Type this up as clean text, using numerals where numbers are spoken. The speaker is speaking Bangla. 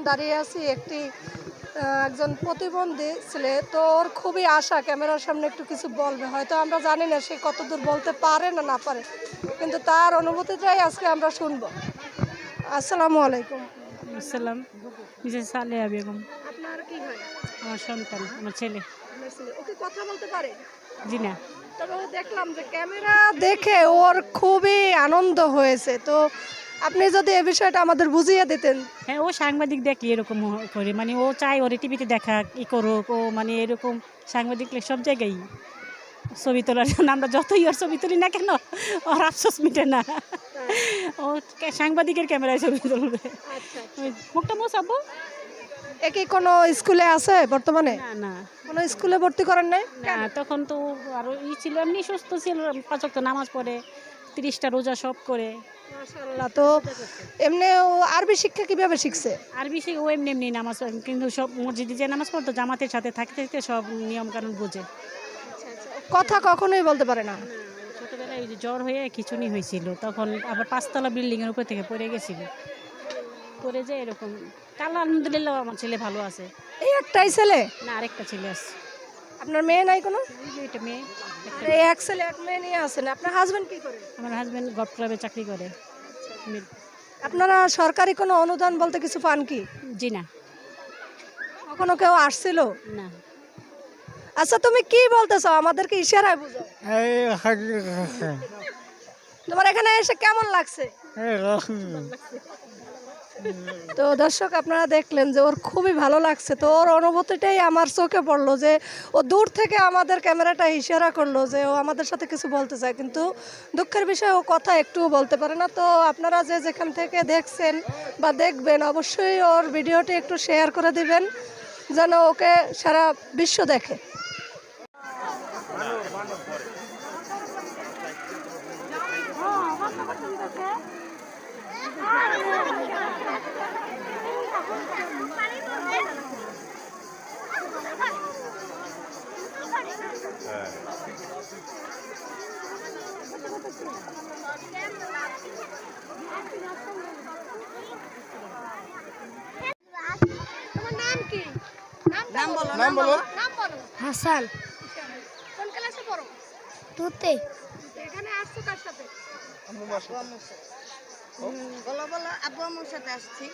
দাঁড়িয়ে আছি একটি একজন প্রতিবন্ধী ছেলে, তো ওর খুবই আশা ক্যামেরার সামনে একটু কিছু বলবে। হয়তো আমরা জানি না সে কতদূর বলতে পারে না না পারে, কিন্তু তার অনুভূতিটাই আজকে আমরা শুনবো। আসসালামু আলাইকুম। আসসালাম। মিসেস সালেহা বেগম। আপনার কি হয়? আমার সন্তান, আমার ছেলে। আপনার ছেলে ও কি কথা বলতে পারে? জি না। তবে ও দেখলাম যে ক্যামেরা দেখে ওর খুবই আনন্দ হয়েছে। তো আপনি যদি এই বিষয়টা আমাদের বুঝিয়ে দিতেন। হ্যাঁ, ও সাংবাদিক দেখলে এরকম করে, মানে ও চায় ওর টিভিতে দেখা ই করুক, ও মানে এরকম সাংবাদিক সব জায়গায় ছবি তোলার জন্য আমরা যতই ওর ছবি তুলি না কেন ওর আফসোস মিটে না। ও সাংবাদিকের ক্যামেরায় ছবি তুলবে। আচ্ছা, মুখটা মোছাবো। এ কি কোনো স্কুলে আছে বর্তমানে? না না কোনো স্কুলে ভর্তি করেন নাই? না, তখন তো আরো ছিল, এমনি সুস্থ ছিল, 5 ওয়াক্ত নামাজ পড়ে, 30টা রোজা সব করে। মাশাআল্লাহ। তো এমনি ও আরবি শিক্ষা কিভাবে শিখছে? আরবি ও এমনি এমনি নামাজ পড়ে, কিন্তু সব মসজিদে যে নামাজ পড়তো জামাতের সাথে থাকতে থাকতে সব নিয়ম কানুন বোঝে। কথা কখনোই বলতে পারে না। ছোটবেলায় ওই যে জ্বর হয়ে খিঁচুনি হয়েছিল, তখন আবার 5তলা বিল্ডিংয়ের উপর থেকে পড়ে গেছিল। পড়ে যে এরকম কাল আলহামদুলিল্লাহ আমার ছেলে ভালো আছে। এই একটাই ছেলে? না, আরেকটা ছেলে আছে। আপনার মেয়ে নাই কোনো? এই যে এটা মেয়ে। আর এই এক ছেলে এক মেয়ে নিয়ে আছেন। আপনার হাজবেন্ড কি করে? আমার হাজব্যান্ড গল্ফ ক্লাবে চাকরি করে। আপনারা সরকারি কোনো অনুদান বলতে কিছু পান কি? জি না। কখনো কেউ আসছিল? না। আচ্ছা, তুমি কি বলতেছো আমাদেরকে ইশারায় বুঝাও। তোমার এখানে এসে কেমন লাগছে? তো দর্শক, আপনারা দেখলেন যে ওর খুবই ভালো লাগছে। তো ওর অনুভূতিটাই আমার চোখে পড়লো যে ও দূর থেকে আমাদের ক্যামেরাটা ইশারা করলো যে ও আমাদের সাথে কিছু বলতে চায়, কিন্তু দুঃখের বিষয় ও কথা একটুও বলতে পারে না। তো আপনারা যে যেখান থেকে দেখছেন বা দেখবেন, অবশ্যই ওর ভিডিওটি একটু শেয়ার করে দিবেন যেন ওকে সারা বিশ্ব দেখে। তোমার নাম কি? নাম বলো। নাম বলো। হাসান। কোন ক্লাসে পড়ো? তুতে এখানে আসছো কার সাথে? বলো বলো আব্বু আম্মুর সাথে আসছি।